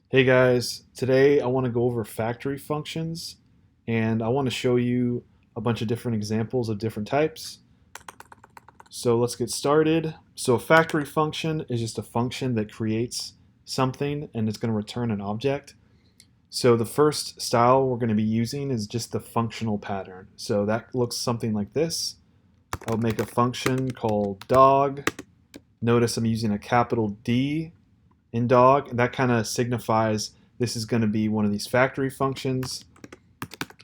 Hey guys, today I want to go over factory functions and I want to show you a bunch of different examples of different types. So let's get started. So a factory function is just a function that creates something and it's going to return an object. So the first style we're going to be using is just the functional pattern. So that looks something like this. I'll make a function called dog. Notice I'm using a capital D in dog, and that kind of signifies this is going to be one of these factory functions.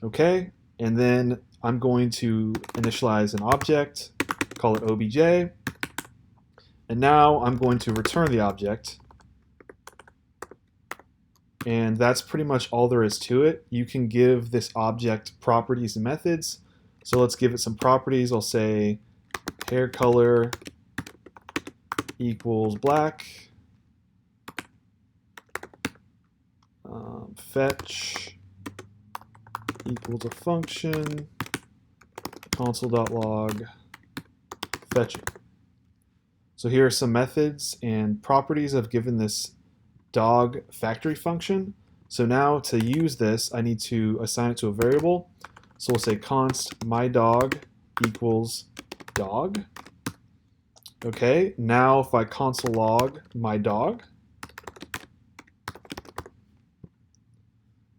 Okay, and then I'm going to initialize an object, call it obj, and now I'm going to return the object. And that's pretty much all there is to it. You can give this object properties and methods. So let's give it some properties. I'll say hair color equals black. Fetch equals a function, console.log fetching. So here are some methods and properties I've given this dog factory function. So now to use this, I need to assign it to a variable. So we'll say const myDog equals dog. Okay, now if I console log my dog,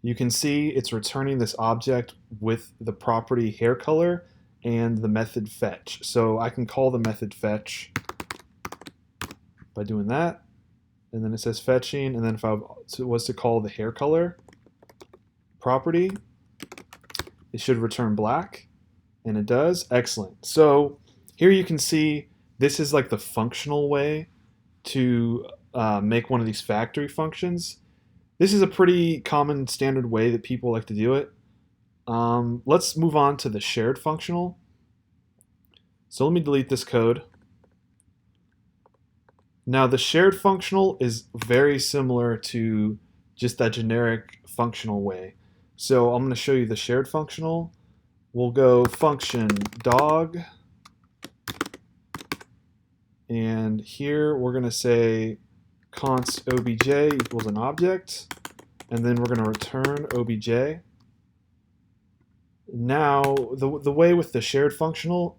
you can see it's returning this object with the property hair color and the method fetch. So I can call the method fetch by doing that. And then it says fetching. And then if I was to call the hair color property, it should return black. And it does. Excellent. So here you can see this is like the functional way to make one of these factory functions. This is a pretty common standard way that people like to do it. Let's move on to the shared functional. So let me delete this code. Now the shared functional is very similar to just that generic functional way. So I'm going to show you the shared functional. We'll go function dog. And here we're going to say const obj equals an object, and then we're going to return obj. Now, the way with the shared functional,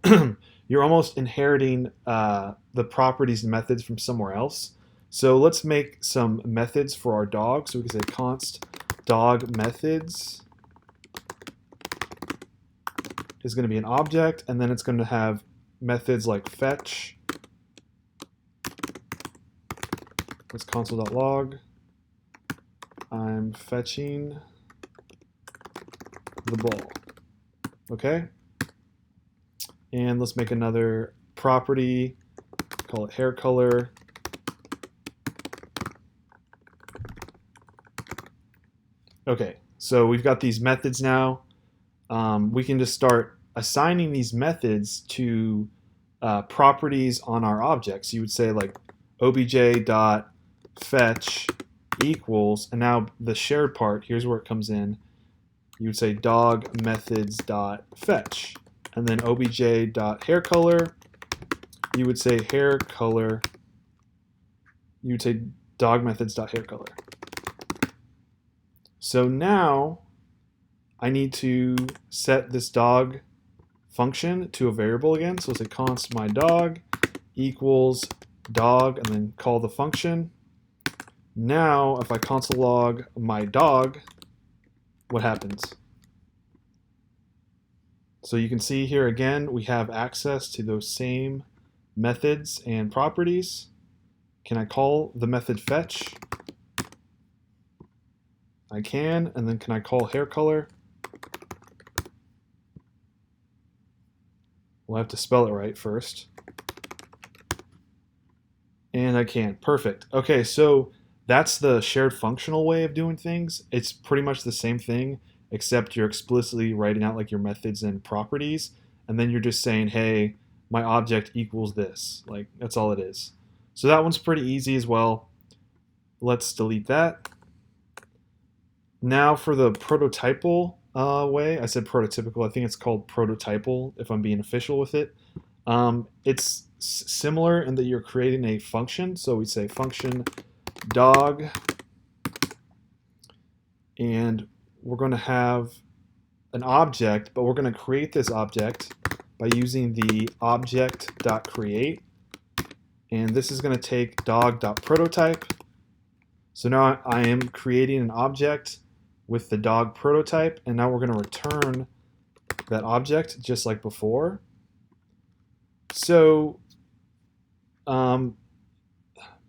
you're almost inheriting the properties and methods from somewhere else. So let's make some methods for our dog. So we can say const dog methods is going to be an object, and then it's going to have methods like fetch. Let's console.log. I'm fetching the ball. Okay? And let's make another property, call it hair color. Okay, so we've got these methods now. We can just start assigning these methods to properties on our objects. You would say like obj.fetch equals, and now the shared part, here's where it comes in. You would say dog methods.fetch, and then obj.haircolor, you would say hair color, you would say dog methods.haircolor. So now I need to set this dog function to a variable again. So we'll say const myDog equals dog, and then call the function. Now, if I console log my dog, what happens? So you can see here again, we have access to those same methods and properties. Can I call the method fetch? I can, and then can I call hair color? We'll have to spell it right first. And I can. Perfect. Okay, so that's the shared functional way of doing things. It's pretty much the same thing, except you're explicitly writing out like your methods and properties, and then you're just saying, hey, my object equals this. Like, that's all it is. So that one's pretty easy as well. Let's delete that. Now for the prototypal way, I said prototypical. I think it's called prototypal if I'm being official with it. It's similar in that you're creating a function. So we say function dog and we're going to have an object, but we're going to create this object by using the object.create, and this is going to take dog.prototype. So now I am creating an object with the dog prototype, and now we're going to return that object just like before. So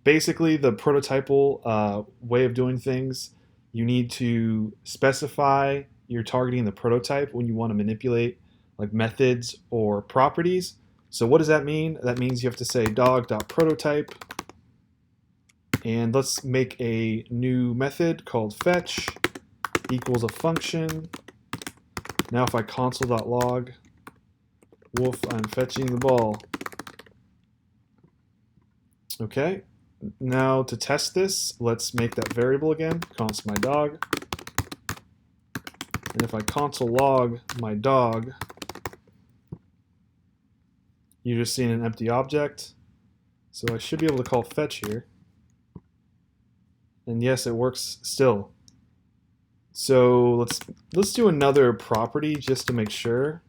basically the prototypal way of doing things, you need to specify you're targeting the prototype when you want to manipulate like methods or properties. So what does that mean? That means you have to say dog.prototype, and let's make a new method called fetch equals a function. Now if I console.log, woof, I'm fetching the ball. Okay, now to test this, let's make that variable again, const my dog. And if I console log my dog, you're just seeing an empty object. So I should be able to call fetch here. And yes, it works still. So let's do another property just to make sure.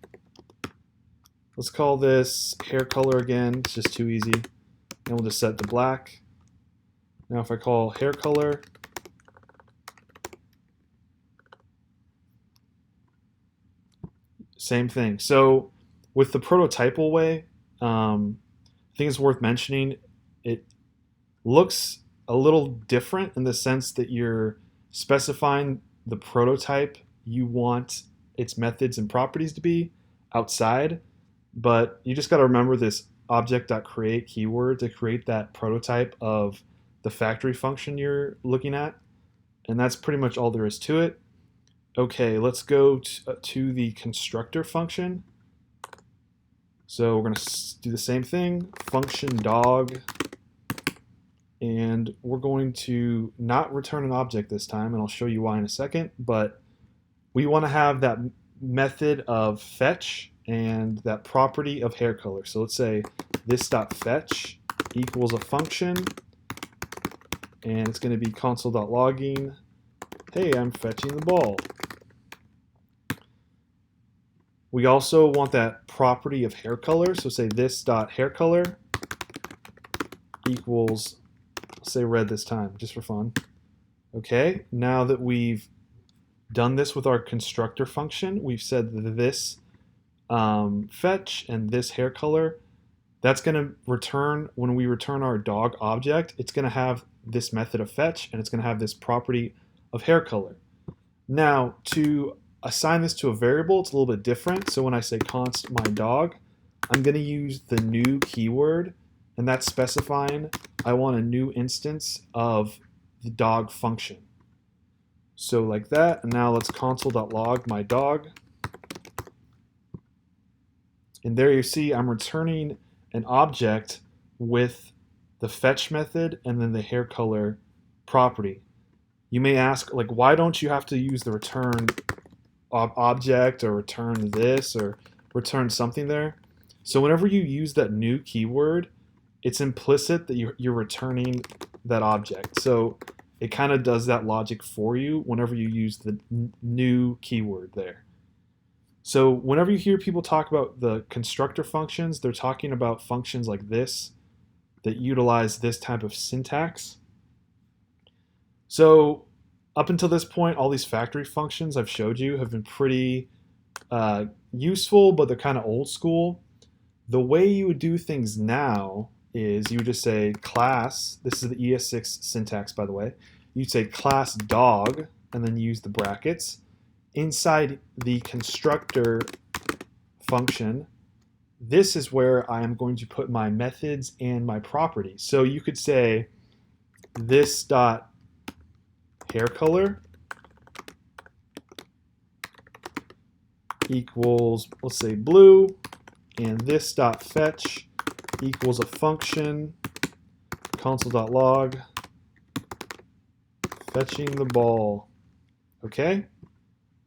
Let's call this hair color again. It's just too easy. And we'll just set to black. Now if I call hair color, same thing. So with the prototypal way, I think it's worth mentioning, it looks a little different in the sense that you're specifying the prototype you want its methods and properties to be outside, but you just got to remember this object.create keyword to create that prototype of the factory function you're looking at, and that's pretty much all there is to it. Okay, let's go to the constructor function. So we're going to do the same thing, function dog, and we're going to not return an object this time, and I'll show you why in a second, but we want to have that method of fetch and that property of hair color. So let's say this.fetch equals a function, and it's going to be console.logging, hey, I'm fetching the ball. We also want that property of hair color, so say this.haircolor equals, say red this time, just for fun. Okay, now that we've done this with our constructor function, we've said this fetch and this hair color, that's going to return, when we return our dog object, it's going to have this method of fetch, and it's going to have this property of hair color. Now, to assign this to a variable, it's a little bit different. So when I say const my dog, I'm going to use the new keyword, and that's specifying I want a new instance of the dog function. So like that, and now let's console.log my dog. And there you see I'm returning an object with the fetch method and then the hair color property. You may ask, like, why don't you have to use the return object or return this or return something there? So whenever you use that new keyword, it's implicit that you're returning that object. So it kind of does that logic for you whenever you use the new keyword there. So whenever you hear people talk about the constructor functions, they're talking about functions like this that utilize this type of syntax. So up until this point, all these factory functions I've showed you have been pretty useful, but they're kind of old school. The way you would do things now is you would just say class, this is the ES6 syntax by the way, you'd say class dog and then use the brackets. Inside the constructor function, this is where I am going to put my methods and my properties. So you could say this dot hair color equals, let's say blue, and this dot fetch equals a function console.log fetching the ball. Okay,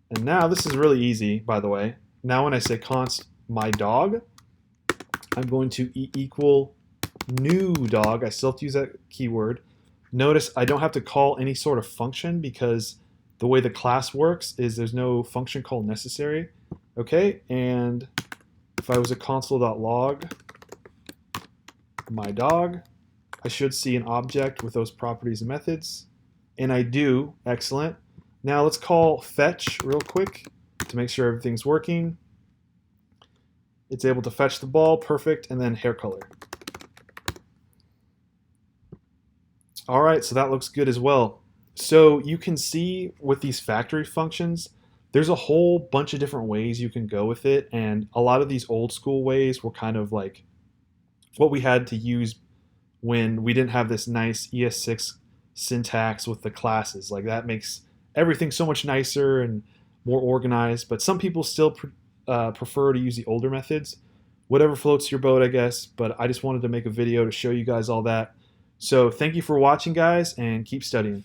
and now this is really easy, by the way. Now when I say const my dog, I'm going to equal new dog. I still have to use that keyword. Notice I don't have to call any sort of function because the way the class works is there's no function call necessary. Okay, and if I was a console.log my dog, I should see an object with those properties and methods. And I do. Excellent. Now let's call fetch real quick to make sure everything's working. It's able to fetch the ball. Perfect. And then hair color. All right, so that looks good as well. So you can see with these factory functions, there's a whole bunch of different ways you can go with it. And a lot of these old school ways were kind of like what we had to use when we didn't have this nice ES6 syntax with the classes. Like that makes everything so much nicer and more organized, but some people still prefer to use the older methods. Whatever floats your boat, I guess, but I just wanted to make a video to show you guys all that. So thank you for watching, guys, and keep studying.